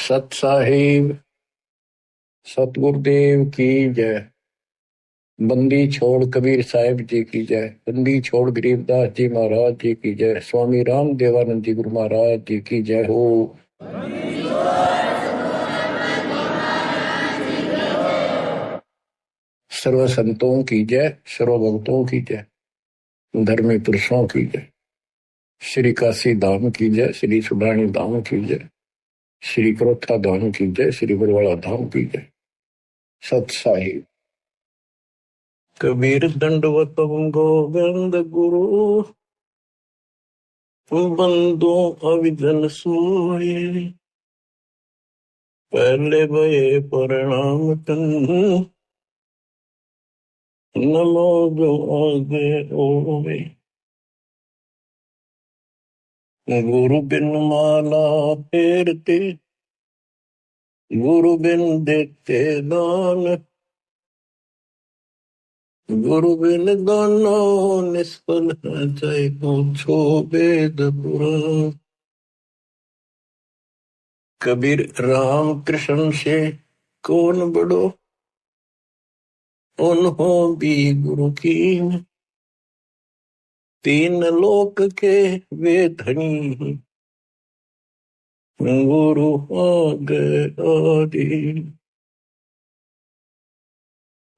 सत साहिब सतगुरुदेव की जय। बंदी छोड़ कबीर साहिब जी की जय। बंदी छोड़ गरीबदास जी महाराज जी की जय। स्वामी राम देवानंद जी गुरु महाराज जी की जय हो। सर्व संतों की जय, सर्व भक्तों की जय, धर्मी पुरुषों की जय। श्री काशी धाम की जय, श्री सुब्राणी धाम की जय, श्री क्रोथा धाम की जय, श्री बरवाड़ा धाम की जय। सत साहिब कबीर दंडवत गोविंद गुरु बंदो अविजन सोए। पहले भये प्रणाम तन नमो जो आगे ओवे। गुरु बिन माला फेरते, गुरु बिन देते दान, गुरु बिन दानो निष्फल है चाहे पूछो वेद पुराण। कबीर राम कृष्ण से कौन बड़ो, उन्हों भी गुरु की। तीन लोक के वे धनी, गुरु आगे आदि।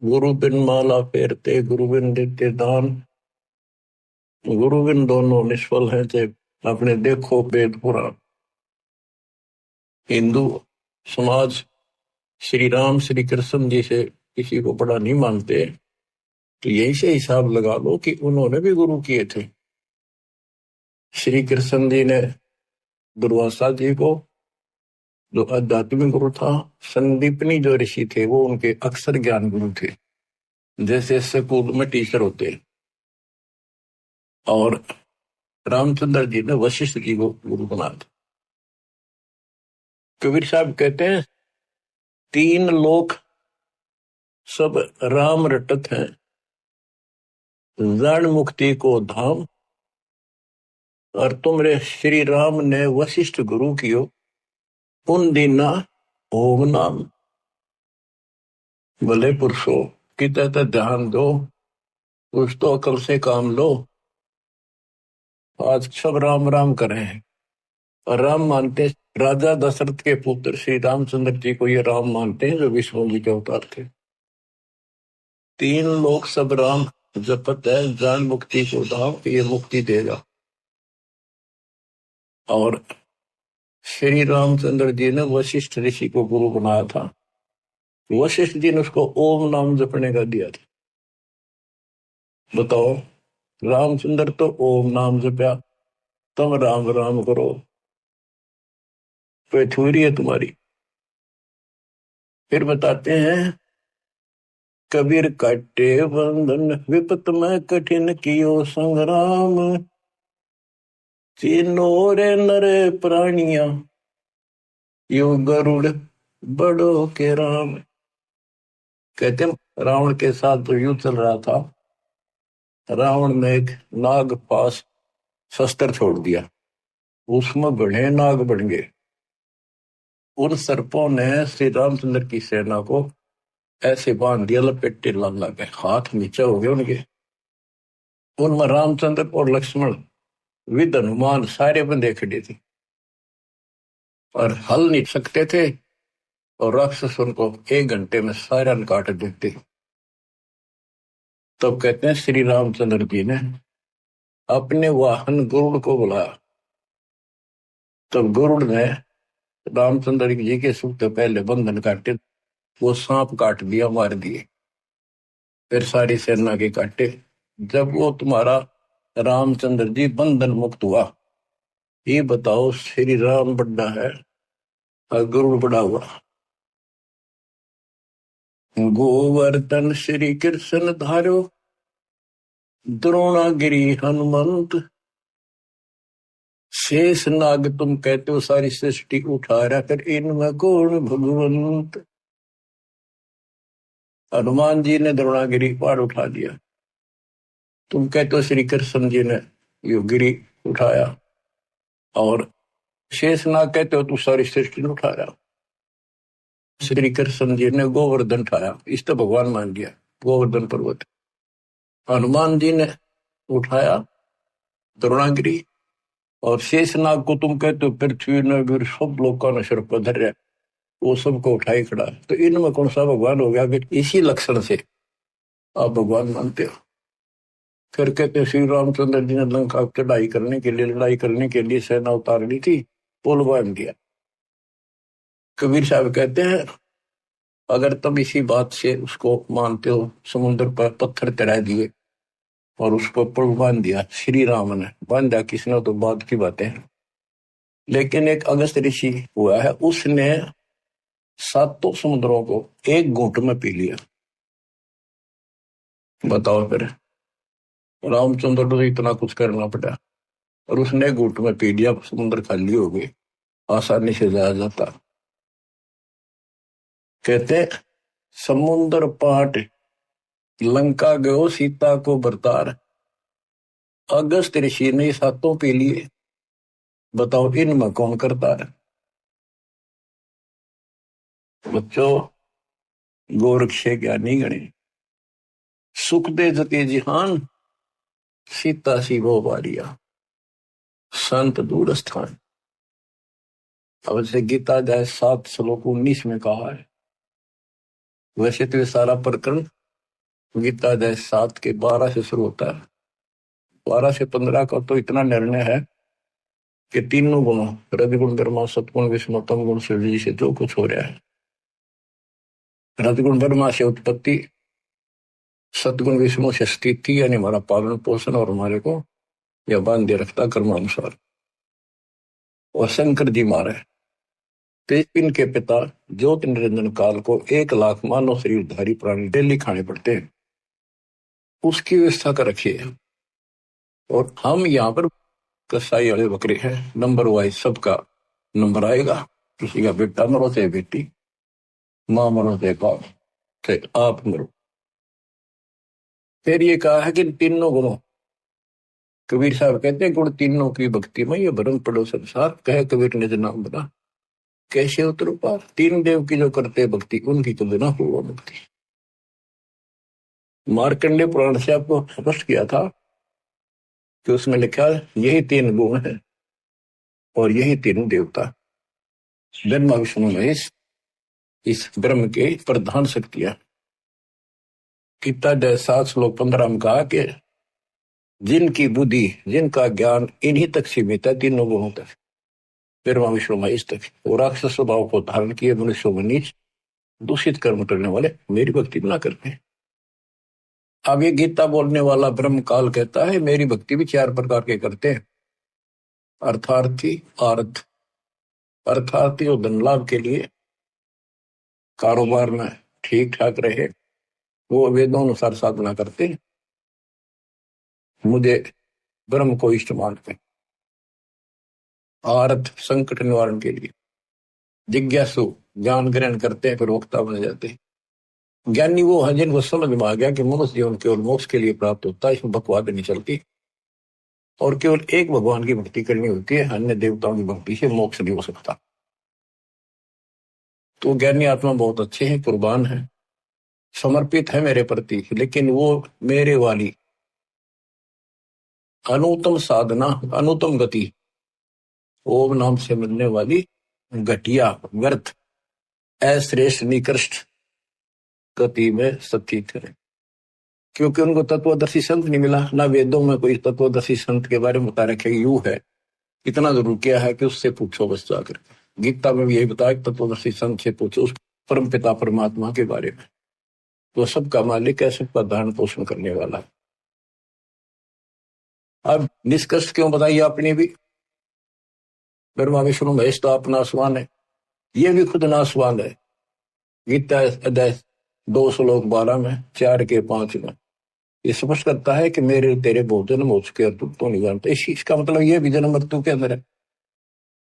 गुरु बिन माला फेरते, गुरु बिन देते दान, गुरु बिन दोनों निष्फल है चाहे अपने देखो वेद पुराण। हिंदू समाज श्री राम श्री कृष्ण जी से किसी को बड़ा नहीं मानते, तो यही से हिसाब लगा लो कि उन्होंने भी गुरु किए थे। श्री कृष्ण जी ने दुर्वासा जी को, जो आध्यात्मिक गुरु था, संदीपनी जो ऋषि थे वो उनके अक्षर ज्ञान गुरु थे, जैसे स्कूल में टीचर होते। और रामचंद्र जी ने वशिष्ठ जी को गुरु बना था। कबीर साहब कहते हैं तीन लोक सब राम रटत हैं, जन मुक्ति को धाम। और तुमरे श्री राम ने वशिष्ठ गुरु कियो, उन दीना ओम नाम। भले पुरुषो कितने ध्यान दो, कुछ तो अकल से काम लो। आज सब राम राम कर रहे हैं और राम मानते राजा दशरथ के पुत्र श्री रामचंद्र जी को ये राम मानते हैं जो विष्णु जी के अवतार थे। तीन लोग सब राम जपत है, जान मुक्ति को धाम, ये मुक्ति देगा। और श्री रामचंद्र जी ने वशिष्ठ ऋषि को गुरु बनाया था। वशिष्ठ जी ने उसको ओम नाम जपने का दिया था। बताओ, रामचंद्र तो ओम नाम जपया, तुम राम राम करो, कोई थोड़ी है तुम्हारी। फिर बताते हैं कबीर काटे बंधन विपत में कठिन कियो संग्राम। तीनों रे नरे प्राणिया यो गरुड़ बड़ो के राम। कहते हैं रावण के साथ जो युद्ध चल रहा था, रावण ने एक नाग पास शस्त्र छोड़ दिया, उसमें बड़े नाग बन गए। उन सर्पों ने श्री रामचंद्र की सेना को ऐसे बांध दिया, लपेटे लग गए, हाथ नीचे हो गए उनके। उनमें रामचंद्र और लक्ष्मण विद हनुमान सारे बंदे खड़े थे और हल नहीं सकते थे, और राक्षस उनको 1 घंटे में सारा काट देते। तब कहते हैं श्री रामचंद्र जी ने अपने वाहन गरुड़ को बुलाया। तब गरुड़ ने रामचंद्र जी के सुख से पहले बंधन काटे, वो सांप काट दिया, मार दिए। फिर सारी सेना के काटे। जब वो तुम्हारा रामचंद्र जी बंधन मुक्त हुआ, ये बताओ श्री राम बड़ा है और गरुड़ बड़ा हुआ। गोवर्धन श्री कृष्ण धारो, द्रोणागिरी हनुमंत। शेष नाग तुम कहते हो सारी सृष्टि उठा रहा, कर इनमें कौन भगवंत। हनुमान जी ने द्रोणागिरी पहाड़ उठा दिया, तुम कहते हो श्री कृष्ण जी ने यो गिरी उठाया। और शेष नाग कहते हो तू सारी सृष्टि उठा रहा। श्री कृष्ण जी ने गोवर्धन उठाया, इस तो भगवान मान लिया गोवर्धन पर्वत। हनुमान जी ने उठाया द्रोणागिरी, और शेषनाग को तुम कहते हो पृथ्वी ने भी सब लोगों ने सिर पर धर, वो सबको उठाई खड़ा। तो इनमें कौन सा भगवान हो गया कि इसी लक्षण से आप भगवान मानते हो? फिर कहते श्री रामचंद्र जी ने लंका चढ़ाई करने के लिए, लड़ाई करने के लिए सेना उतार ली थी, पुल बांध दिया। कबीर साहब कहते हैं अगर तुम इसी बात से उसको मानते हो, समुद्र पर पत्थर चढ़ा दिए और उसको पुल बांध दिया, श्री राम ने बांधा, किसने तो बाद की बातें हैं। लेकिन एक अगस्त ऋषि हुआ है, उसने सातों समुद्रों को एक घूंट में पी लिया। बताओ फिर, रामचंद्र को इतना कुछ करना पड़ा और उसने घूंट में पी लिया, समुद्र खाली हो गई, आसानी से जाया जाता। कहते समुद्र पाट लंका गयो सीता को बरतार, अगस्त ऋषि ने सातों पी लिए, बताओ इनमें कौन करता है? बच्चों, गोरक्ष ज्ञानी गणे, सुख दे जते जिहान, सीता सी वो बारिया, संत दूर स्थान। अब से गीता जाए 7 श्लोक 19 में कहा है। वैसे तो ये सारा प्रकरण गीता जाए 7 के 12 से शुरू होता है। 12 से 15 का तो इतना निर्णय है कि तीनों गुणों, रजगुण ब्रह्मा सतगुण विष्णु तम गुण शिव जी से जो कुछ हो रहा है, रजगुण ब्रह्मा से उत्पत्ति, सतगुण विष्णु से स्थिति यानी हमारा पालन पोषण और हमारे को यह बांधे रखता कर्मानुसार, और शंकर जी मारे तेजपिन के पिता ज्योति निरंजन काल को 1 लाख मानव शरीरधारी प्राणी डेली खाने पड़ते हैं, उसकी व्यवस्था कर रखी है। और हम यहाँ पर कसाई वाले बकरे हैं, नंबर वाइज सबका नंबर आएगा, किसी का बेटा मरो चाहे बेटी, माँ मरो चाहे बाप, चाहे आप मरो। फिर ये कहा है कि तीनों गुणों, कबीर साहब कहते हैं गुण तीनों की भक्ति में ये भरम पड़ो संसार, कहे कबीर ने नाम बना कैसे उतरो पार, तीन देव की जो करते भक्ति उनकी तो बिना हो मुक्ति। मार्कंडे पुराण से आपको स्पष्ट किया था कि उसमें लिखा यही 3 गुण है और यही तीनों देवता, ब्रह्मा विष्णु महेश, इस ब्रह्म के प्रधान शक्तियां। गीता 7 श्लोक 15 में कहा कि जिनकी बुद्धि, जिनका ज्ञान इन्हीं तक सीमित है, तीनों गुणों तक, ब्रह्मा विष्णु महेश तक, वो राक्षस स्वभाव को धारण किए मनुष्यों में नीच दूषित कर्म करने वाले मेरी भक्ति ना करते। आगे गीता बोलने वाला ब्रह्म काल कहता है मेरी भक्ति भी 4 प्रकार के करते हैं। अर्थार्थी, आर्थ, अर्थार्थी और धन लाभ के लिए, कारोबार में ठीक ठाक रहे, वो वेदों अनुसार साधना करते हैं, मुझे ब्रह्म को इष्ट मानते हैं। आर्थ, संकट निवारण के लिए, जिज्ञासु, ज्ञान ग्रहण करते हैं फिर वक्ता बन जाते हैं। ज्ञानी वो है जिनको समझ में आ गया कि मनुष्य जीवन केवल मोक्ष के लिए प्राप्त होता है, इसमें बकवाद नहीं चलती, और केवल एक भगवान की भक्ति करनी होती है, अन्य देवताओं की भक्ति से मोक्ष नहीं हो सकता। तो ज्ञानी आत्मा बहुत अच्छे हैं, कुर्बान है, समर्पित है मेरे प्रति, लेकिन वो मेरे वाली अनुत्तम साधना, अनुत्तम गति, ओम नाम से मिलने वाली घटिया व्यर्थ अश्रेष्ठ निकृष्ट गति में स्थित है, क्योंकि उनको तत्वदर्शी संत नहीं मिला। ना वेदों में कोई तत्वदर्शी संत के बारे में बता रखे यू है, इतना जरूर किया है कि उससे पूछो बस जाकर। गीता में भी यही बताया तत्वदर्शी संत से पूछो उस परम पिता परमात्मा के बारे में, तो सबका मालिक है, सबका धारण पोषण करने वाला है। अब निष्कर्ष क्यों बताइए आपने भी, ब्रह्मा विष्णु महेश तो आप नासवान है, ये भी खुद नासवान है। गीता अध्याय 2 श्लोक 12 में, 4 के 5 में ये स्पष्ट करता है कि मेरे तेरे बहुत जन्म हो चुके हैं, तुम तो नहीं जानते। इसका मतलब ये भी जन्म मृत्यु के अंदर है।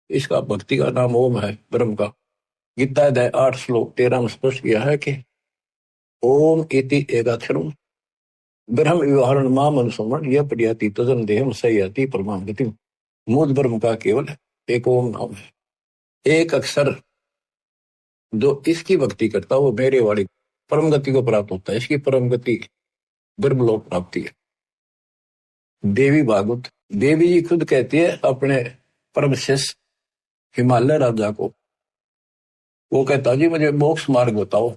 इसका भक्ति का नाम ओम है, ब्रह्म का। गीता अध्याय 8 श्लोक 13 में स्पष्ट किया है कि ओम इति एकाक्षरम ब्रह्म व्यवहारण माम अनुसमण यह प्रयाति तजन देहम सयाति परमाम गति। मूल ब्रह्म का केवल एक ओम नाम है, एक अक्षर जो इसकी भक्ति करता है वो मेरे वाली परम गति को प्राप्त होता है। इसकी परम गति ब्रह्मलोक प्राप्ति है। देवी भागवत, देवी जी खुद कहती है अपने परम शिष्य हिमालय राजा को, वो कहता जी मुझे मोक्ष मार्ग बताओ,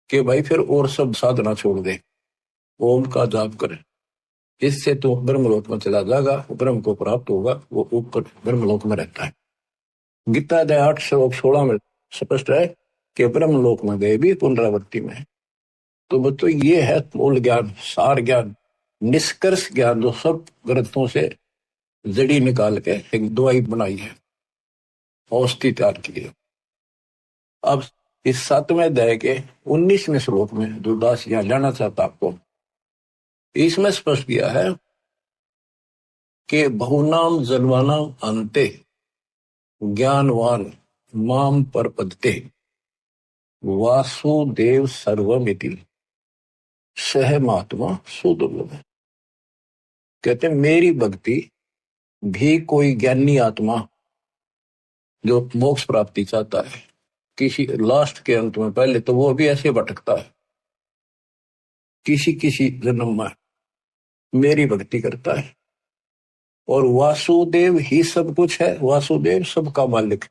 कि भाई फिर और सब साधना छोड़ दे, ओम का जाप करे, इससे तो ब्रह्मलोक में चला जाएगा, ब्रह्म को प्राप्त होगा, वो ऊपर ब्रह्मलोक में रहता है। गीता अध्याय 8 श्लोक 16 में स्पष्ट है कि ब्रह्मलोक में गए भी पुनरावृत्ति में। तो बच्चों ये है मूल ज्ञान, सार ज्ञान, निष्कर्ष ज्ञान, जो सब ग्रंथों से जड़ी निकाल के एक दवाई बनाई है, औषधि तैयार की है। अब इस 7वें अध्याय के 19वें श्लोक में जो दास यहाँ लेना चाहता आपको, इसमें स्पष्ट किया है कि बहुनाम जन्मानाम अंते ज्ञानवान माम परपदते वासुदेव सर्वमिति सह महात्मा सुदुर्लभ। कहते मेरी भक्ति भी कोई ज्ञानी आत्मा जो मोक्ष प्राप्ति चाहता है किसी लास्ट के अंत में, पहले तो वो भी ऐसे भटकता है, किसी किसी जन्म में मेरी भक्ति करता है, और वासुदेव ही सब कुछ है, वासुदेव सबका मालिक,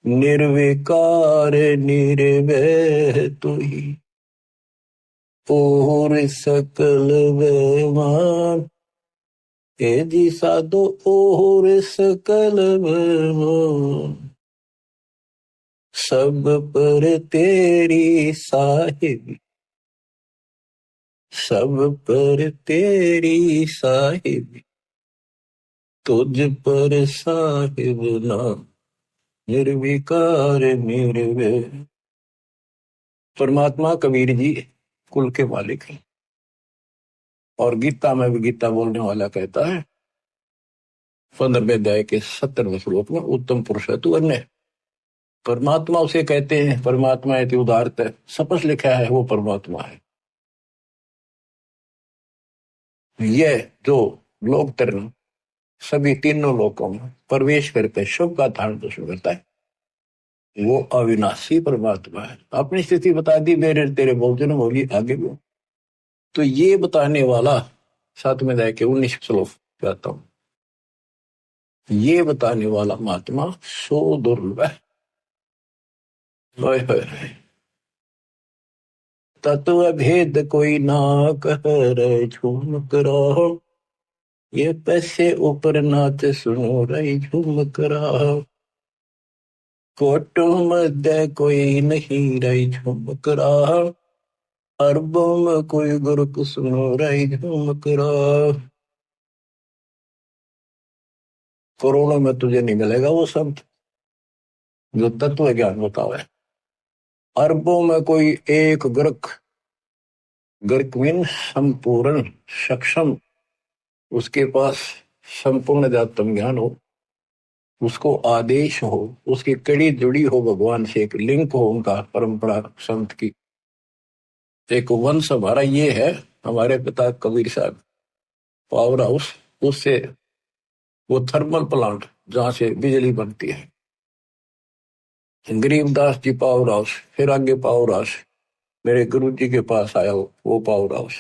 निर्विकार निर्वैर तू ही और सकल बेमान, ए जी साधो और सकल बेमान, सब पर तेरी साहिब, सब पर तेरी साहिब, तुझ पर साहिब नाम, निर्विकार निर्वैर। परमात्मा कबीर जी कुल के मालिक हैं, और गीता में भी गीता बोलने वाला कहता है 15वें अध्याय के 70वें श्लोक में, उत्तम पुरुष है तू अन्य। परमात्मा उसे कहते हैं, परमात्मा है उदारत है, सपस लिखा है वो परमात्मा है। यह जो लोक तरण सभी तीनों लोकों में प्रवेश करके शुभ का धारण पोषण करता है, वो अविनाशी परमात्मा है। अपनी स्थिति बता दी, मेरे तेरे बहुत जन्म होगी, आगे भी। तो ये बताने वाला 7वें अध्याय के 19 श्लोक कहता हूं, ये बताने वाला महात्मा सो दुर्लभ है। तत्व भेद कोई ना कह रहे झूम करो, ये पैसे ऊपर नाच सुनो रही झूम करा, कोटों मध्य कोई नहीं रही झूम करा, अरबों में कोई गुरु सुनो रही झूम करा। करोड़ों में तुझे नहीं मिलेगा वो संत जो तत्व ज्ञान बतावे। अरबों में कोई एक गर्क, गर्क मीन संपूर्ण सक्षम, उसके पास संपूर्ण अध्यात्म ज्ञान हो, उसको आदेश हो, उसकी कड़ी जुड़ी हो भगवान से, एक लिंक हो उनका परंपरा संत की। एक वंश हमारा ये है, हमारे पिता कबीर साहब पावर हाउस, उससे वो थर्मल प्लांट जहां से बिजली बनती है, गरीबदास जी पावर हाउस, फिर आगे पावर हाउस मेरे गुरु जी के पास आया वो पावर हाउस।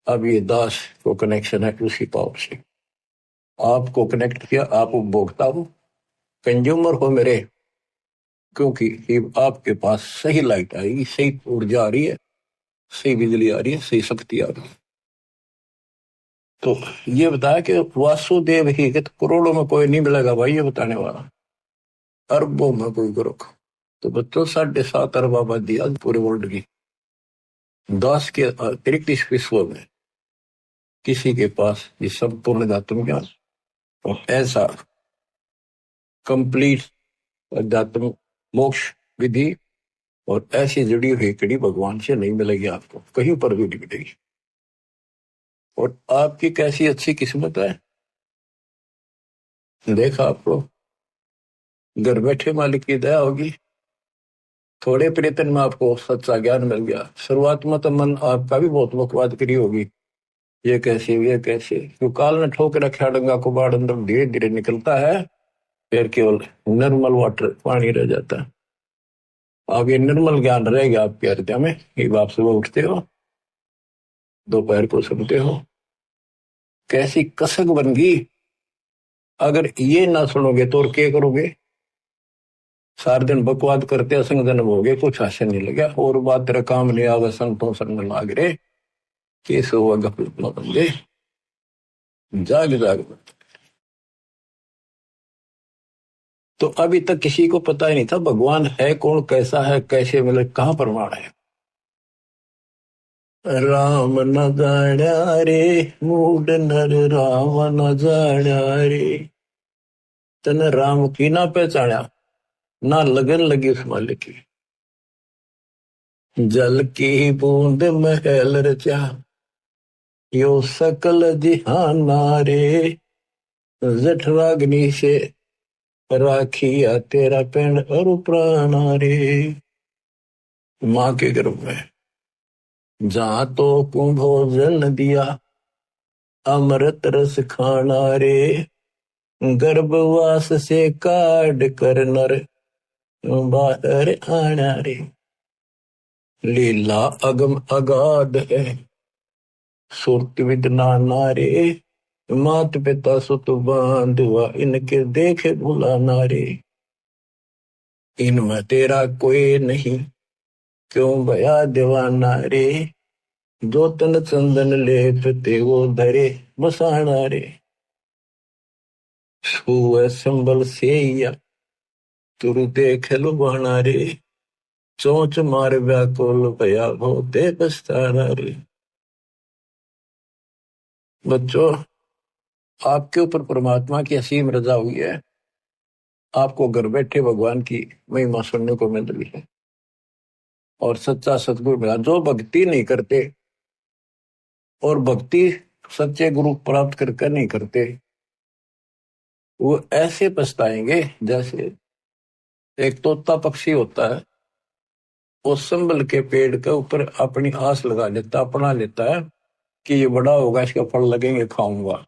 अब ये दास को कनेक्शन है उसी पावर से, आपको कनेक्ट किया, आप उपभोक्ता हो, कंज्यूमर हो मेरे, क्योंकि आपके पास सही लाइट आएगी, सही ऊर्जा आ रही है, सही बिजली आ रही है, सही शक्ति आ रही है। तो ये बताया कि वासुदेव ही, कि तो करोड़ों में कोई नहीं मिलेगा भाई, ये बताने वाला, अरबों में कोई गुरु। तो बच्चों 7.5 अरब आबादी आज पूरे वर्ल्ड की, 10 के अतिरिक्त इस विश्व में किसी के पास ये संपूर्ण अध्यात्म ज्ञान और ऐसा कंप्लीट अध्यात्म मोक्ष विधि और ऐसी जुड़ी हुई कड़ी भगवान से नहीं मिलेगी, आपको कहीं पर भी नहीं मिलेगी। और आपकी कैसी अच्छी किस्मत है, देखा आप लोग, घर बैठे मालिक की दया होगी, थोड़े प्रयत्न में आपको सच्चा ज्ञान मिल गया। शुरुआत में तो मन आपका भी बहुत बकवाद करी होगी, ये कैसे ये कैसे, क्यों काल ने ठोक रखा डंगा को बाढ़ अंदर धीरे धीरे निकलता है, फिर केवल निर्मल वाटर पानी रह जाता है। अब ये निर्मल ज्ञान रहेगा आपके हृदय में कि आप सुबह उठते हो, दोपहर को सुनते हो, कैसी कसक बन गई। अगर ये ना सुनोगे तो और क्या करोगे? सारे दिन बकवाद करते असंग जन्म हो गए, कुछ हासिल नहीं लगा, और बात तेरा काम नहीं आवे, संतों संग लाग रे, केस हुआ गफलत न बंदे, जाग जाग। तो अभी तक किसी को पता ही नहीं था भगवान है कौन, कैसा है, कैसे मिले, कहाँ प्रमाण है। राम न जाण्या रे, मूड नर राम न जाण्या रे। तने राम की ना पहचाना, ना लगन लगी उस मालिक की। जल की बूंद महल रचा, यो सकल जिहाना रे। जठराग्नि से राखिया तेरा पेड़ और प्राणा रे। माँ के गर्भ में जहां तो कुंभोजन दिया, अमृत रस खाना रे। गर्भवास से काट कर नर बाहर आना रे। लीला अगम अगाध है, सुरत विद नाना रे। मात पिता सुत बांधुआ, इनके देखे भुलाना रे। इनमें तेरा कोई नहीं, क्यों भया दीवाना रे। जो तन चंदन लेप ते वो धरे बसाना रे। छुए संबल से या तुरु देख लुभाना रे। चोंच मार व्याकुल भया होते पछताना रे। बच्चों, आपके ऊपर परमात्मा की असीम रजा हुई है, आपको घर बैठे भगवान की महिमा सुनने को मिल रही है, और सच्चा सतगुरु मिला। जो भक्ति नहीं करते, और भक्ति सच्चे गुरु प्राप्त करके नहीं करते, वो ऐसे पछताएंगे जैसे एक तोता पक्षी होता है, वो संभल के पेड़ के ऊपर अपनी आस लगा लेता, अपना लेता है कि ये बड़ा होगा, इसके फल लगेंगे, खाऊंगा।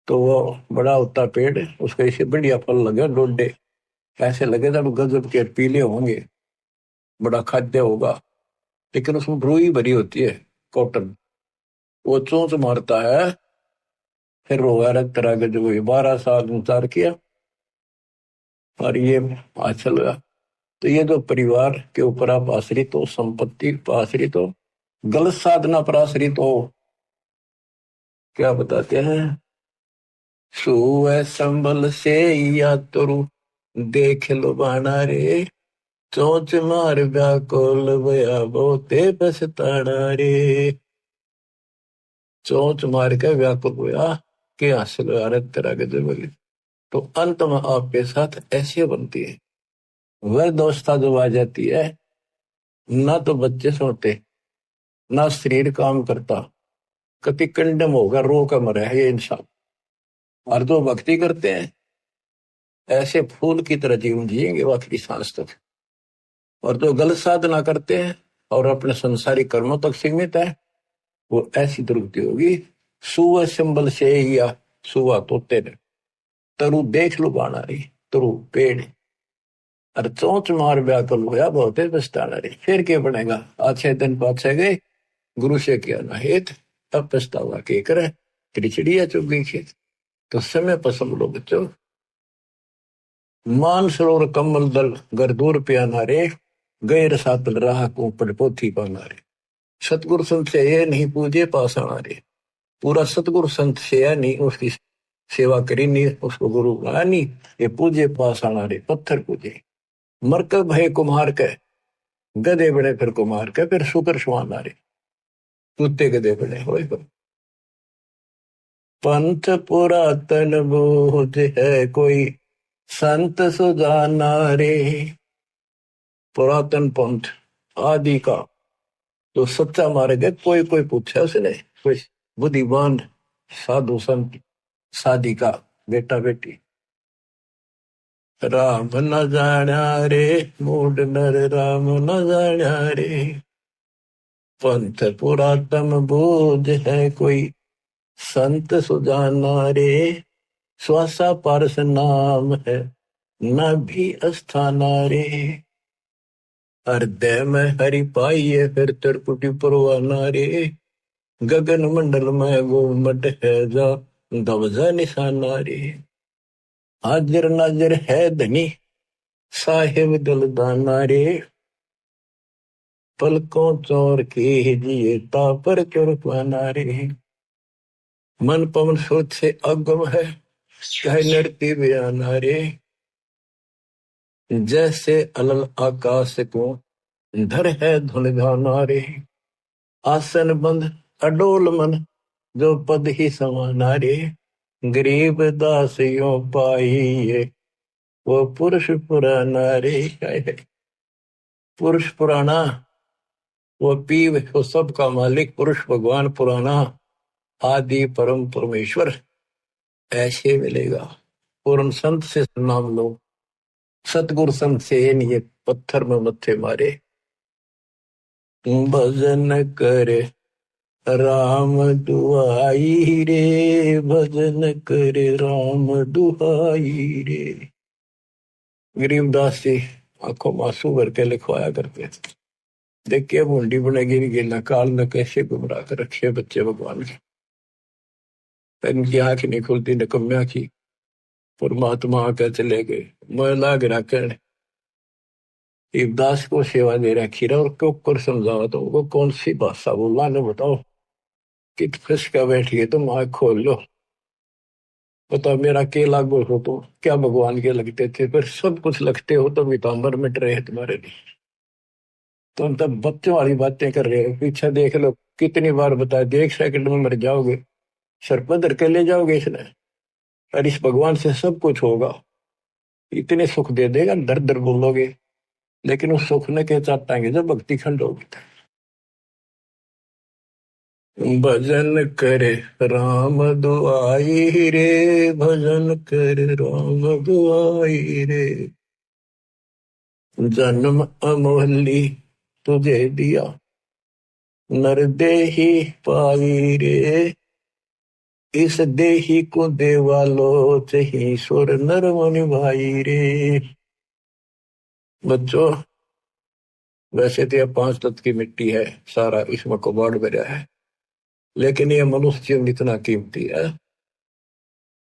तो वो बड़ा होता पेड़, उसको इसे बढ़िया फल लगे, डोडे ऐसे लगे जब गजब के पीले होंगे, बड़ा खाद्य होगा, लेकिन उसमें रुई भरी होती है, कॉटन। वो चोंच मारता है, फिर रोगा रख तरह के जो 12 साल इंतजार किया, और ये हासिल हुआ। तो ये जो परिवार के ऊपर आप आश्रित हो, संपत्ति पर आश्रित हो, गलत साधना पर आश्रित हो, क्या बताते हैं? सुए संबल से या तुरु देख लो बाना रे। चोंच मार व्याकुल भया बहुते पछताना रे। चोंच मार के व्याकुल हुआ कि हासिल तरह के जबली। तो अंत में आपके साथ ऐसे बनती है वह दोस्ता जो आ जाती है, ना तो बच्चे सोते, ना शरीर काम करता, कति कंडम होगा, रो का मरे है ये इंसान। और जो भक्ति करते हैं, ऐसे फूल की तरह जीवन जिएंगे आखिरी सांस तक। और जो गलत साधना करते हैं और अपने संसारिक कर्मों तक सीमित है, वो ऐसी दुर्गति होगी। सुवा सिंबल से या सुवा तोते ने, तरु देख लो बाना रही, तरु पेड़, और चोंच मार व्याकुल होया बहुत पछताना रही। फिर क्या बनेगा? अच्छे दिन पाछे गए, गुरु से किया ना हेत, अब पछतावा के करे, तेरी चिड़िया चुग गई खेत। तो समय पसंद लो बच्चों। मान सरोवर कमल दल गर दूर प्याना रे। गैर सातल राह को पड़ पोथी पाना रे। सतगुरु संत से ये नहीं पूजे पास आना रे। पूरा सतगुरु संत से या नहीं उसकी सेवा करी नहीं, उसको गुरु बनाया नहीं, ये पूजे पास आना रे, पत्थर पूजे। मरकब भय कुम्हार के, गधे बड़े फिर कुम्हार के, फिर शुक्र सुहाना रे। कुत्ते गधे बड़े हो। पंथ पुरातन बोध है कोई, संत सुजाना रे। पुरातन पंथ आदि का जो सच्चा मार्ग है, कोई कोई पूछा उसने, कोई बुद्धिमान साधु संत साधिका बेटा बेटी। राम न जाण्या रे, मूड नर राम न जाण्या रे। पंथ पुरातन बोध है कोई, संत सुजाना रे। श्वासा पारस नाम है न भी अस्थाना रे। हृदय में हरि पाइये फिर त्रिपुटी परवाना रे। गगन मंडल में गोमट है जा ध्वजा निशाना रे। हाजिर नाजिर है धनी साहिब दलदाना रे। पलकों चोर के जिए तापर चोर पाना रे। मन पवन स्रोत से अगम है चाहे नृत्य बयाना रे। जैसे अलल आकाश को धर है धुन गाना रे। आसन बंद अडोल मन जो पद ही समाना रे। गरीब दास यो पाइये वो पुरुष पुराना रे। पुरुष पुराना वो पीव वो सबका मालिक पुरुष भगवान पुराना आदि परम परमेश्वर ऐसे मिलेगा। पूर्ण संत से नाम लो। सतगुरु संत से नहीं पत्थर में मत्थे मारे। भजन करे राम दुआई रे। भजन करे राम दुआई रे। गरीबदास जी आंखों में आंसू भर के लिखवाया करते थे। देखिए बूंदी बनेगी गिरना काल न कैसे गुमराह कर रखे बच्चे भगवान के। इनकी आंख नहीं खुलती निकम्या की। परमात्मा आकर चले गए मैं लाग रखन। इब्दास को सेवा दे रखी रहा और क्यों कर समझावा तो वो कौन सी भाषा बोला ने बताओ। कित फंसका बैठिए तुम आंख खोल लो। बता मेरा के लागू हो तो क्या भगवान के लगते थे फिर सब कुछ लगते हो तो वितांबर मिट रहे तुम्हारे लिए। तुम तब बच्चों वाली बातें कर रहे हो। पीछे देख लो कितनी बार बताया 1 सेकंड में मर जाओगे। सर पर धर के ले जाओगे इसने। और इस भगवान से सब कुछ होगा। इतने सुख दे देगा दर दर बोलोगे। लेकिन उस सुख ने क्या चाहताएंगे जब भक्ति खंड होगी। भजन करे राम दुआई रे। भजन करे राम दुआई रे। जन्म अमोहली तुझे दिया नर देही पाई रे। इस देही को देवालो चही सुर नर मुनि भाई रे। बच्चों वैसे तो यह 5 तत्व की मिट्टी है सारा इसमें कबाड़ भरा है। लेकिन यह मनुष्य जीवन इतना कीमती है।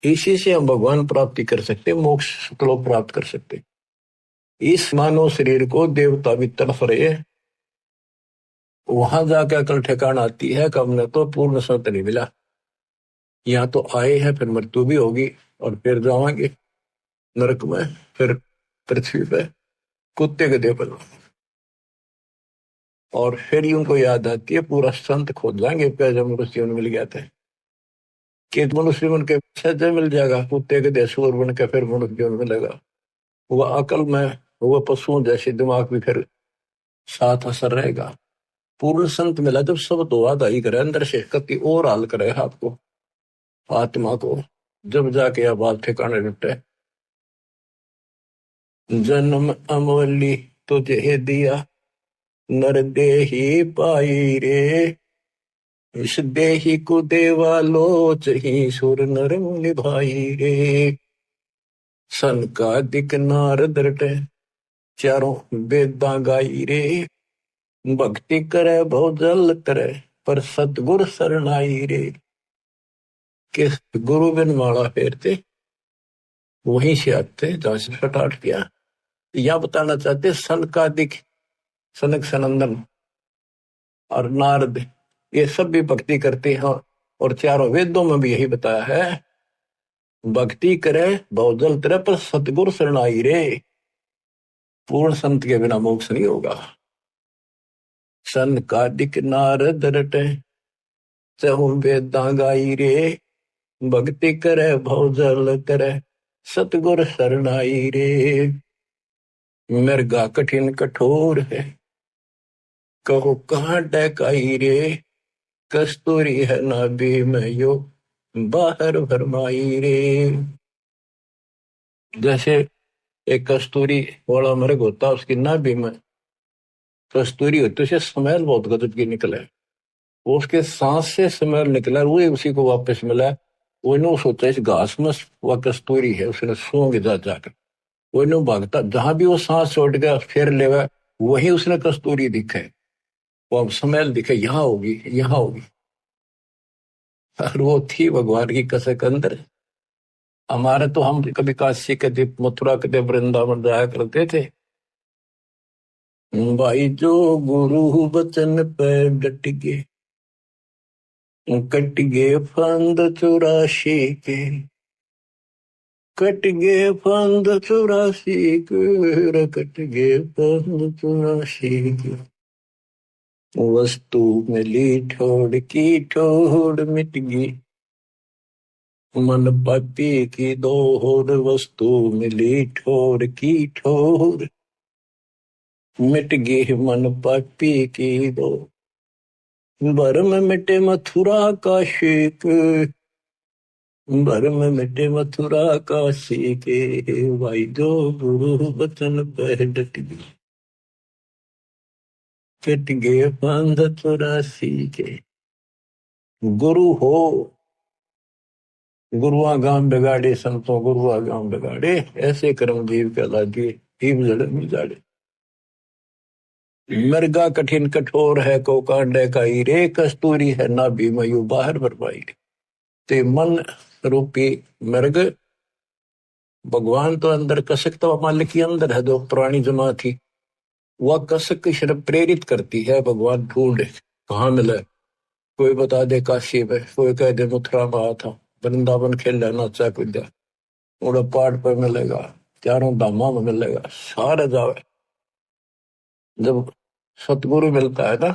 इसी से हम भगवान प्राप्ति कर सकते मोक्ष को प्राप्त कर सकते। इस मानव शरीर को देवता भी तरफ रहे वहां जाकर अकल ठिकाना आती है कि हमने तो पूर्ण सत्य नहीं मिला। यहाँ तो आए हैं फिर मृत्यु भी होगी और फिर जाएंगे नरक में फिर पृथ्वी पे कुत्ते के देव पर। और फिर ही उनको याद आती है पूरा संत खोज जाएंगे जब मनुष्य जीवन मिल गया था कि मनुष्य जीवन के सहज मिल जाएगा। कुत्ते के देह सूर बन के फिर मनुष्य जीवन मिलेगा। वह अकल में वह पशुओं जैसे दिमाग भी फिर साथ असर रहेगा। पूर्ण संत मिला जब सब तो वादा ही करे अंदर से कति और हाल करे आपको आत्मा को जब जाके यह बात ठिकाने लुटे। जन्म अमोली तुझे दिया नर देही पाई रे। इस देही को देवा लोच ही सुर नर मुनि भाई रे। सन का दिक नारद रटे चारों वेदा गाई रे। भक्ति करे बहुत जल करे पर सतगुर शरणाई रे। कि गुरु बिन माला फेरते वहीं से आते जहां से स्टार्ट किया। यह बताना चाहते सन का दिक सनक सनंदन और नारद ये सब भी भक्ति करते हैं। और चारों वेदों में भी यही बताया है भक्ति करे बहुजल तेरे पर सतगुरु शरणाई रे। पूर्ण संत के बिना मोक्ष नहीं होगा। सन का दिक नारद रटे चहु वेदा गाई रे। भक्ति करे बहुजल करे सतगुरु शरणाई रे। मृगा कठिन कठोर है कहो कहाँ डकाई रे। कस्तूरी है नाभि में यो बाहर भरमाई रे। जैसे एक कस्तूरी वाला मृग होता उसकी नाभि में कस्तूरी होती उसे स्मेल बहुत गजब की निकले। वो उसके सांस से स्मेल निकला वो उसी को वापस मिला वो सोचा इस घास में वह कस्तूरी है, उसने सूंघ जा जाकर वो भागता, जहां भी वो सांस छोड़ गया फिर लेगा, वही उसने कस्तूरी दिखे, वो अब स्मेल दिखे, यहाँ होगी यहाँ होगी। और वो थी भगवान की कसक अंदर। हमारे तो हम कभी काशी के दीप मथुरा के दीप वृंदावन जाया करते थे। भाई जो गुरु बचन पे डट गए, कट गए फंद 84 के, कट गए फंद 84 के, कट गए फंद 84 के। वस्तु मिली ठोड़ की ठोड़ मिट गई, मन पापी की दौड़, वस्तु मिली ठोर की ठोर मिट गई, मन पापी की दौड़। भरम मिटे मथुरा का शेक, भरम मिटे मथुरा का शेक, भाई जो गुरु बचन पर डट गई, कट गए फंद 84 के। गुरु हो गुरुआ गांव बिगाड़े, संतों गुरुआ गांव बिगाड़े, ऐसे कर्म जीव कहला दिए, जीव जड़ में जाड़े। मृगा कठिन कठोर है को कांडे का रे, कस्तूरी है ना भी मयू बाहर बरपाई। ते मन रूपी मृग, भगवान तो अंदर कसक तो मालिक के अंदर है, जो पुरानी जमा थी वह कसक शर्म प्रेरित करती है। भगवान ढूंढे कहाँ मिले, कोई बता दे काशी में, कोई कह दे मथुरा में आया था, वृंदावन खेला नाचा कूदा, उड़ा पहाड़ पर मिलेगा, चारों धामा में मिलेगा, सारे जावे। जब सतगुरु मिलता है ना,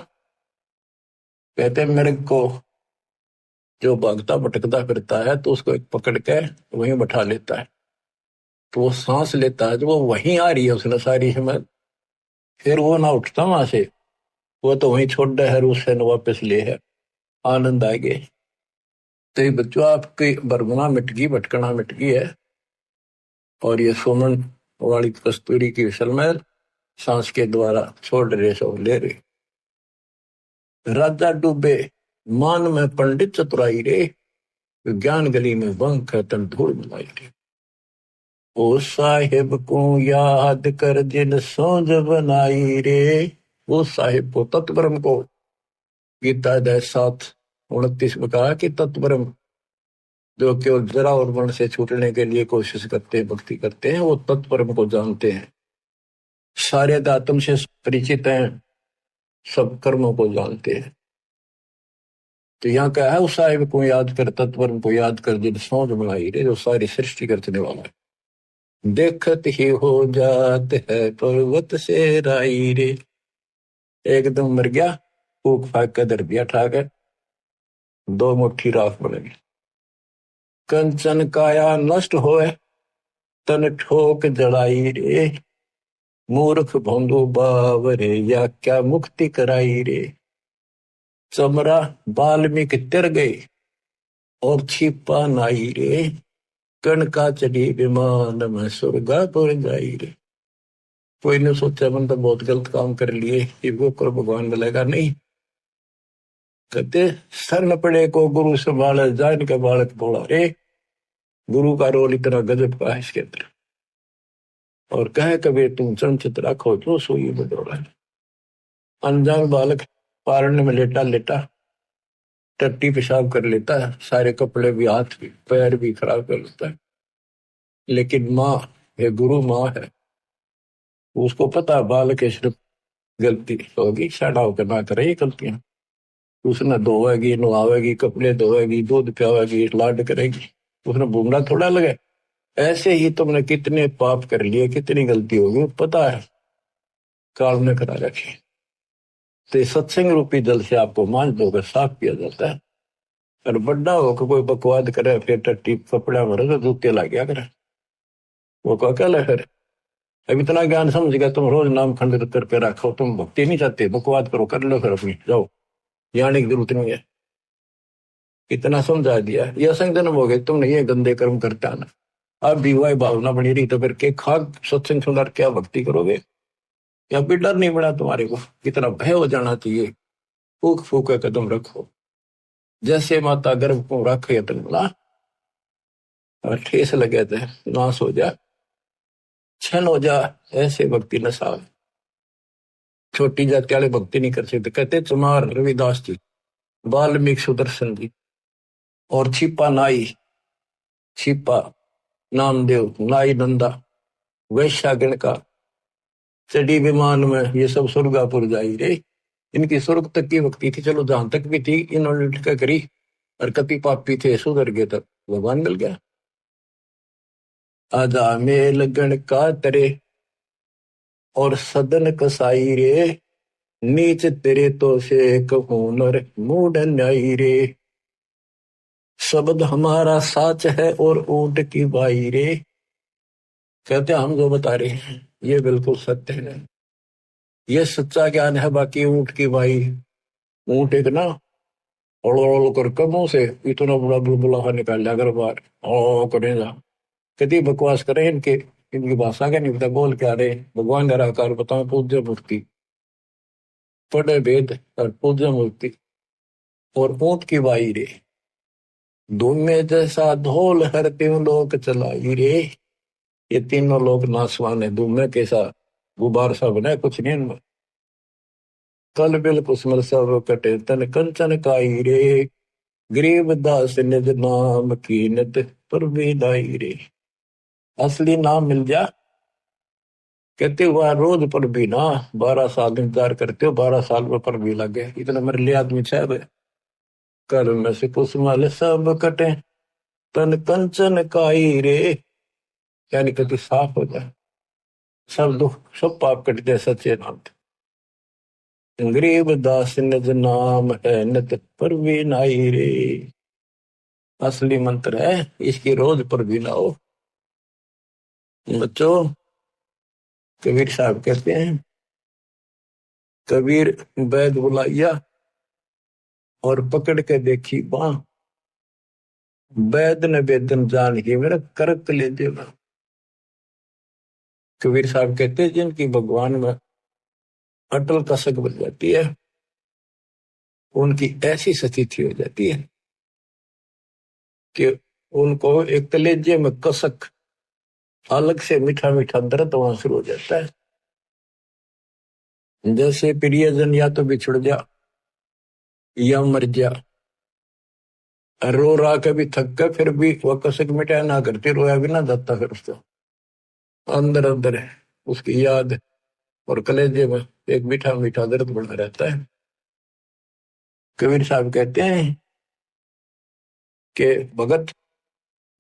कहते मेरे को जो भागता भटकता फिरता है तो उसको एक पकड़ के वहीं बैठा लेता है, तो वो सांस लेता है, जो वो वहीं आ रही है उसने सारी हिम्मत, फिर वो ना उठता वहां से, वो तो वहीं छोड़ दे है, उससे न वापस ले है, आनंद आ गए। तो ये बच्चों आपकी बरगुना मिट गई, भटकना मिट गई है, और ये सुमन वाली कस्तूरी की विशलमैल सांस के द्वारा छोड़ रहे, सो ले रहे। राजा डूबे मान में पंडित चतुराई रे, ज्ञान गली में बंक है तन धूल मिलाई रे। ओ साहिब को याद कर जिन सोज बनाई रे, वो साहिब को तत्वरम को, गीता अध्याय 7:29 में कहा कि तत्वरम जो केवल जरा और वर्ण से छूटने के लिए कोशिश करते हैं, भक्ति करते हैं, वो तत्परम को जानते हैं, सारे आत्म से परिचित हैं, सब कर्मों को जानते हैं। तो यहाँ क्या है, उस साहिब को याद कर, तत्परम को याद कर जिन सोच बनाई रे, जो सारी सृष्टि करने वाला है। देखत ही हो जात है पर्वत से राई रे, एकदम मर गया, फूक फाक कर दर दिया ठाकर, 2 मुट्ठी राख बनेगी। कंचन काया नष्ट होए तन ठोक जड़ाई रे, मूर्ख भोंदू बावरे या क्या मुक्ति कराई रे। चमरा बाल्मीकि तिर गई और छिपा नाई रे, कणका चढ़ी विमान में स्वर्गापुर जाई रे। कोई ने सोचा मन तो बहुत गलत काम कर लिए, ये वो कर भगवान मिलेगा नहीं। कहते सर न पड़े को गुरु संभाले, जान के बालक बोला रे। गुरु का रोल इतना गजब का है इसके अंदर। और कहे कबीर तुम चंचित रखो जो सोई बदौड़ा। अनजान बालक पारने में लेटा लेटा टट्टी पेशाब कर लेता है, सारे कपड़े भी, हाथ भी, पैर भी खराब कर लेता है, लेकिन माँ, ये गुरु माँ है, उसको पता है बालक सिर्फ गलती होगी, साड़ा होकर ना करे ये गलतियां। उसने धोएगी, नहावेगी, कपड़े धोएगी, दूध पियावेगी, लाड करेगी, उसने भूमना थोड़ा लगे। ऐसे ही तुमने कितने पाप कर लिए, कितनी गलती होगी पता है, काल ने करा रखी। तो सत्संग रूपी जल से आपको मान धोकर साफ किया जाता है। और बड़ा होकर कोई बकवाद करे, फिर टट्टी कपड़ा मरे तो जूते ला गया करे, वो को क्या फिर। अब इतना ज्ञान समझ गया, तुम रोज नाम खंडित करके रखो, तुम भक्ति नहीं चाहते, बकवाद करो, कर लो फिर अपनी, जाओ, जाने की जरूरत नहीं है। इतना समझा दिया, ये असंग जन्म हो गए, तुमने ये गंदे कर्म करते आना। अब विवाह भावना बनी रही तो फिर के खाक सत्संग सुंदर क्या भक्ति करोगे, या भी डर नहीं बना तुम्हारे को, कितना भय हो जाना चाहिए। फूक फूक कदम रखो, जैसे माता गर्भ को रखे तन बोला, और ठेस लगे थे, नाश हो जा, छन हो जा, ऐसे भक्ति नशा। छोटी जाति वाले भक्ति नहीं कर सकते। कहते चुनार रविदास जी, वाल्मीकि सुदर्शन जी, और छिपा नाई, छिपा नामदेव, नाई नंदा, वैश्या गणका, चढ़ी विमान में, ये सब स्वर्गापुर जाई रे। इनकी स्वर्ग तक की भक्ति थी, चलो जहां तक भी थी इन्होंने क्या करी, और कति पापी थे सुधर गए तब भगवान मिल गया। आजा मेल गण का तरे और सदन कसाई रे, नीच तेरे तो से कहूं नर मूड न्यायी रे। शब्द हमारा साच है और ऊंट की बाई रे। कहते हम जो बता रहे हैं ये बिल्कुल सत्य है, ये सच्चा ज्ञान है। बाकी ऊंट की बाई, ऊंट एक ना ओल ओल कर कमों से इतना बड़ा बुलबुला निकाल लिया अगर बार ओ करेगा। कभी बकवास करें इनके, इनकी भाषा का नहीं पता बोल क्या रहे। भगवान का आकार बताओ, पूज्य मूर्ति, पढ़े वेद और पूज्य मूर्ति और ऊंट की बाई रे। धूमे जैसा ढोल हर तीन लोग चलाई रे। ये तीनों लोग नासवान है, धूमे कैसा गुबार सा बना कुछ नहीं इनमें। कल बिल कुसमल सब कटे तन कंचन काई रे। गरीब दास निज नाम कीनत पर भी लाई रे। असली नाम मिल जा, कहते हुआ रोज पर भी ना, 12 साल इंतजार करते हो, 12 साल में पर भी लग गए, इतना मेरे लिए आदमी साहब है। कर में से कुसमल सब कटे तन कंचन काई रे, यानी कि तू साफ हो जाए, सब दुख सब पाप कट जाए सच्चे नाम से। गरीब दास निज नाम है नित पर भी नाई रे। असली मंत्र है, इसकी रोज पर भी लाओ। बच्चों, कबीर साहब कहते हैं, कबीर वैद बुलाइया और पकड़ के देखी बां, वैद ने वेदन जान के मेरा करक ले देगा। कबीर साहब कहते हैं जिनकी भगवान में अटल कसक बन जाती है, उनकी ऐसी स्थिति हो जाती है कि उनको एक कलेजे में कसक, अलग से मीठा मीठा दर्द वहां शुरू हो जाता है। जैसे प्रियजन या तो बिछुड़ जा या मर जा, रो रा के भी थक गए फिर भी वह कसक मिटाया ना करती, रोया भी ना जाता, फिर उसको अंदर अंदर है उसकी याद और कलेजे में एक मीठा मीठा दर्द बना रहता है। कबीर साहब कहते हैं कि भगत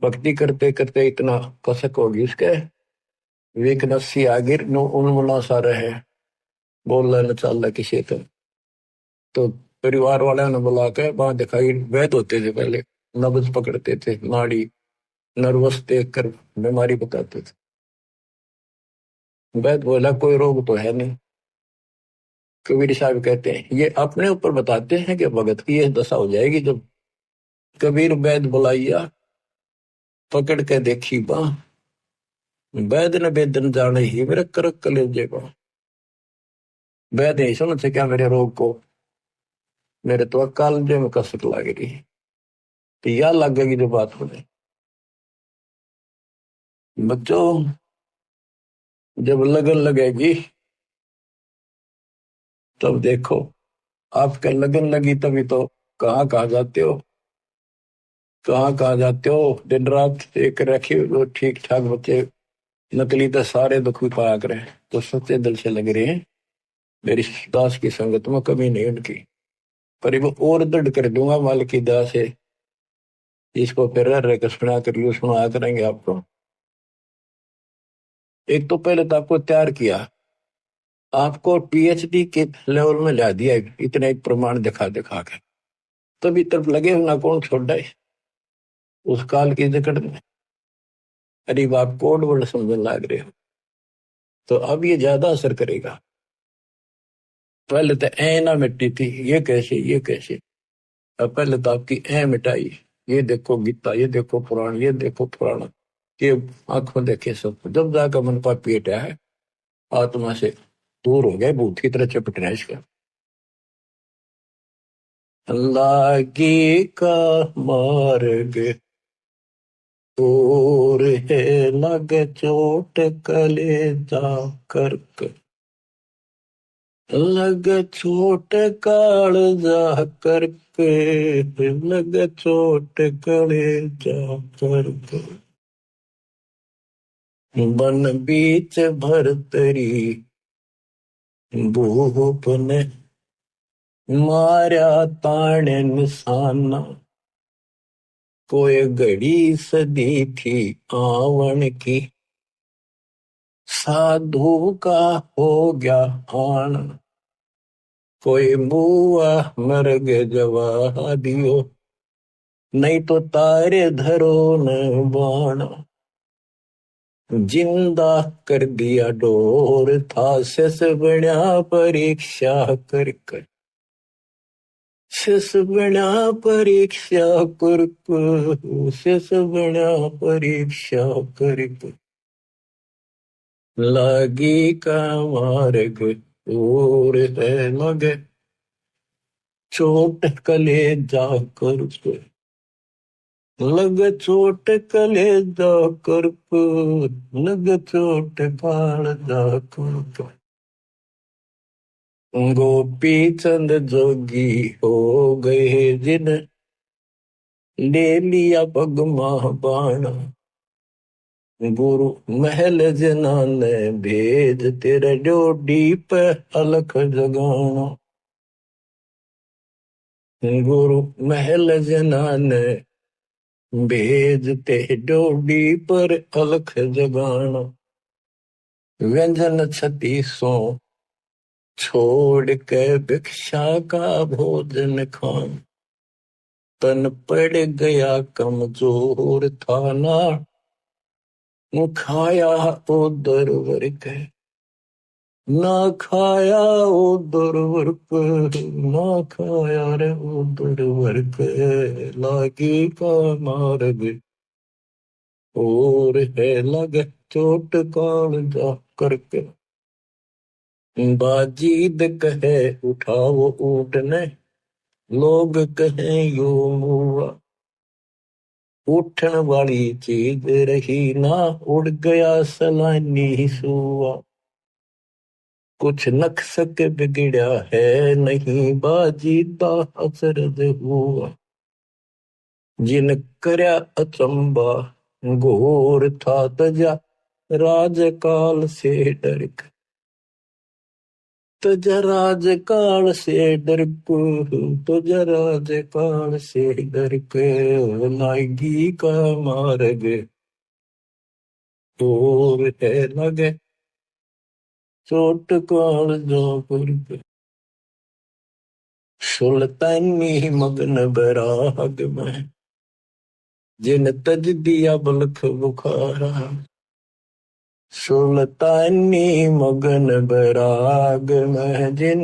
भक्ति करते करते इतना कसक होगी उसके, वीकनेस सी आगिर नो उन्मुना सा रहे, बोलना न चाल किसी तो परिवार वाले ने बुला के वहां दिखाई, वैद होते थे पहले, नब्ज पकड़ते थे, नाड़ी नर्वस देख कर बीमारी बताते थे। वैद बोला कोई रोग तो है नहीं। कबीर साहब कहते हैं ये अपने ऊपर बताते हैं कि भगत की ये दशा हो जाएगी जब कबीर वैद बुलाइया पकड़ के देखी बां, वैद ने वेदन जाने ही मेरे करक कलेजे को। वैद नहीं समझ क्या मेरे रोग को, मेरे तो कालजे में कसक लग रही, तो यह लगेगी जो बात बने। बच्चों, जब लगन लगेगी तब देखो, आपके लगन लगी तभी तो कहाँ कहाँ जाते हो, कहाँ कहाँ जाते हो। दिन रात एक रखे वो ठीक ठाक बच्चे, नकली तो सारे दुख भी पाया करें, तो सच्चे दिल से लग रहे हैं मेरी दास की संगत में कमी नहीं उनकी। पर वो और दृढ़ कर दूंगा माल की दास है, इसको फिर रह कर सुना कर यू सुना करेंगे आपको। एक तो पहले तो आपको तैयार किया, आपको पीएचडी के लेवल में ला दिया, इतने एक प्रमाण दिखा दिखा के, तभी तरफ लगे ना कौन छोड़ है उस काल की जकड़ में। अरे आप कोड वर्ड समझने लग रहे हो तो अब ये ज्यादा असर करेगा। पहले तो ए ना मिट्टी थी, ये कैसे ये कैसे, अब पहले तो आपकी ए मिटाई। ये देखो गीता, ये देखो पुराण, ये देखो पुराण, ये आंखों देखे सब, जब जाकर मन पापी हटा है, आत्मा से दूर हो गए, भूत की तरह चपट रहे इसका। लागी का मार्ग और है लगे चोट कलेजा करके, लगे चोट कालजा करके, लगे चोट कलेजा करके। बन बीच भरतरी भूप ने मारा ताने निशाना, कोई घड़ी सदी थी आवन की, साधु का हो गया आना। कोई बुआ मर गए जवा दियो, नहीं तो तारे धरो न बाण। जिंदा कर दिया डोर था शेष बना परीक्षा कर कर, शेष बना परीक्षा कर कर, शेष बना परीक्षा कर कर। लागी का मार्ग और है लगे चोट कलेजा कर कर, लगे चोट कलेजा कर कर, लगे चोट कालजा कर कर। गोपी चंद जोगी हो गए जिन ले लिया पगमा बाणा, गुरु महल जना ने भेज तेरे डोडी पे अलख जगाना। गुरु महल जना ने भेज ते डोडी पर अलख जगाना। व्यंजन छत्तीसों छोड़ के भिक्षा का भोजन खान, तन पड़ गया कमजोर था ना, खाया उधर वर्ग, ना खाया उधर वर्ग, ना खाया रे उधर वर्ग। लागी का मार्ग और है लगे चोट कालजा करके। बाजीद कहे उठाओ ऊँटने, लोग कहें यो मुआ, उठन वाली चीज रही ना, उड़ गया सलानी सुआ। कुछ नक्सक बिगड़ा है नहीं, बाजीदा अचरज हुआ। जिन करया अचंबा घोर था तजा, राजकाल से डर के, तुझे राजकाल से डर को, तुझे राजकाल से डर के। लागी का मार्ग और है लगे चोट काल जो पर। सुल्तानी मगन बराग में, जिन तज दिया बलख बुखारा। सुल्तानी मगन बराग में, जिन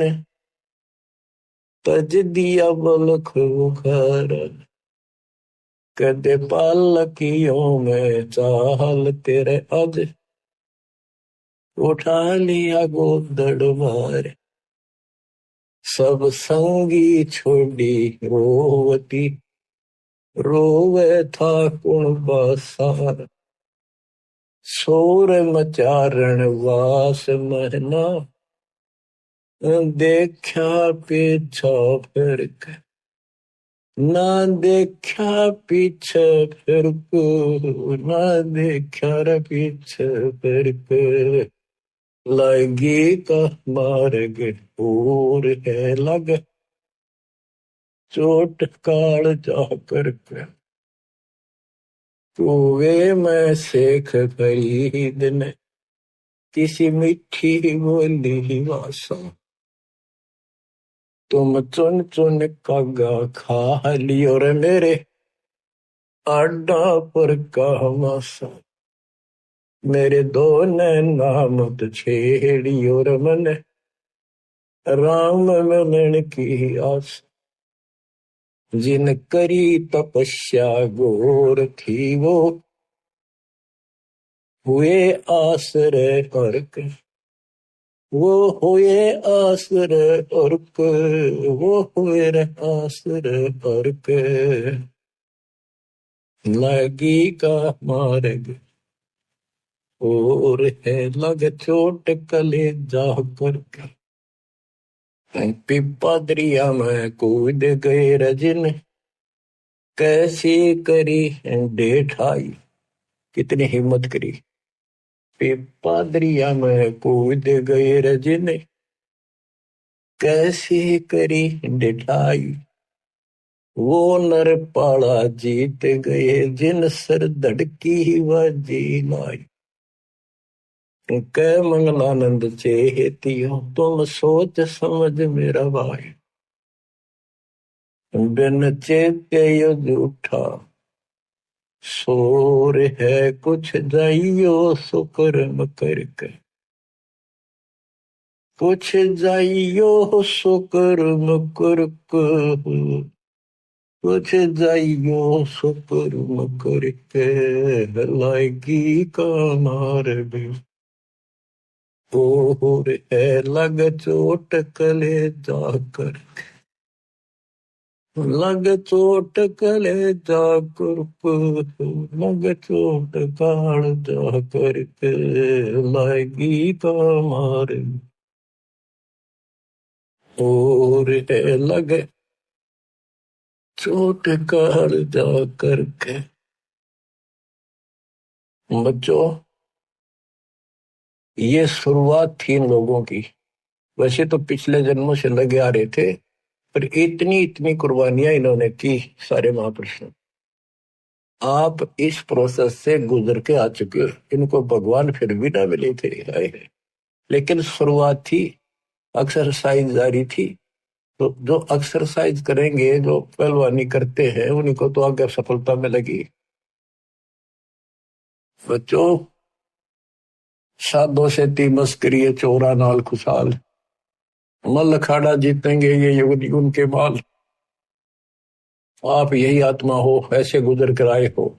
तज दिया बलख बुखारा। कदे पालकियों में चाहल तेरे अज, उठा लिया गोदड़ मारे। सब संगी छोड़ी रोवती, रोवे था कुणबा सार। शोर मचारण वास महना, देखा पीछा फिर के, ना देखा पीछे फिर को, ना देखा रे पीछे फिर के। लगी का मार्ग और है लगे चोट काल जा करके। कुएं में शेख फरीद ने किसी मीठी बोली वासा, तुम चुन चुन कागा खा लियो रे मेरे आडा पर का मासा। मेरे दो नैना मत छेड़ियो रे मन, राम मिलन की आस। जिन करी तपस्या घोर थी वो, हुए आश्रय अर्क, वो हुए आश्रय अर्क, वो हुए आश्रय अर्क। लगी का मार्ग और है लग चोट कले जा करके। पिपा दरिया में कूद गए रजन, कैसे करी डेठाई। कितनी हिम्मत करी। पिपा दरिया में कूद गए रजन, कैसे करी डेठाई। वो नर पाला जीत गए जिन सर धड़की व जीलाई। कै मंगलानंद चेतियो तुम सोच समझ मेरा भाई। बिन चेते यो झूठा शोर है कुछ जाइयो सुकर्म करके। कुछ जाइयो सुकर्म करके। कुछ जाइयो सुकर्म करके लाएगी का मार्ग और है लग चोट कले जाकर। लग चोट कले जाकर लग चोट काल जाकर के लाएगी का मार्ग और है लग चोट काल जाकर के। बच्चों, ये शुरुआत थी इन लोगों की। वैसे तो पिछले जन्मों से लगे आ रहे थे, पर इतनी इतनी कुर्बानियां इन्होंने की सारे महापुरुषों। आप इस प्रोसेस से गुजर के आ चुके हो। इनको भगवान फिर भी ना मिले थे, हाय। लेकिन शुरुआत थी, एक्सरसाइज जारी थी। तो जो एक्सरसाइज करेंगे, जो पहलवानी करते हैं, उनको तो आगे सफलता मिलेगी। बच्चों, साधो से ती मस्करी चोरा नाल खुशहाल। मल अखाड़ा जीतेंगे ये युग युग के बाल। आप यही आत्मा हो, ऐसे गुजर कर आए हो।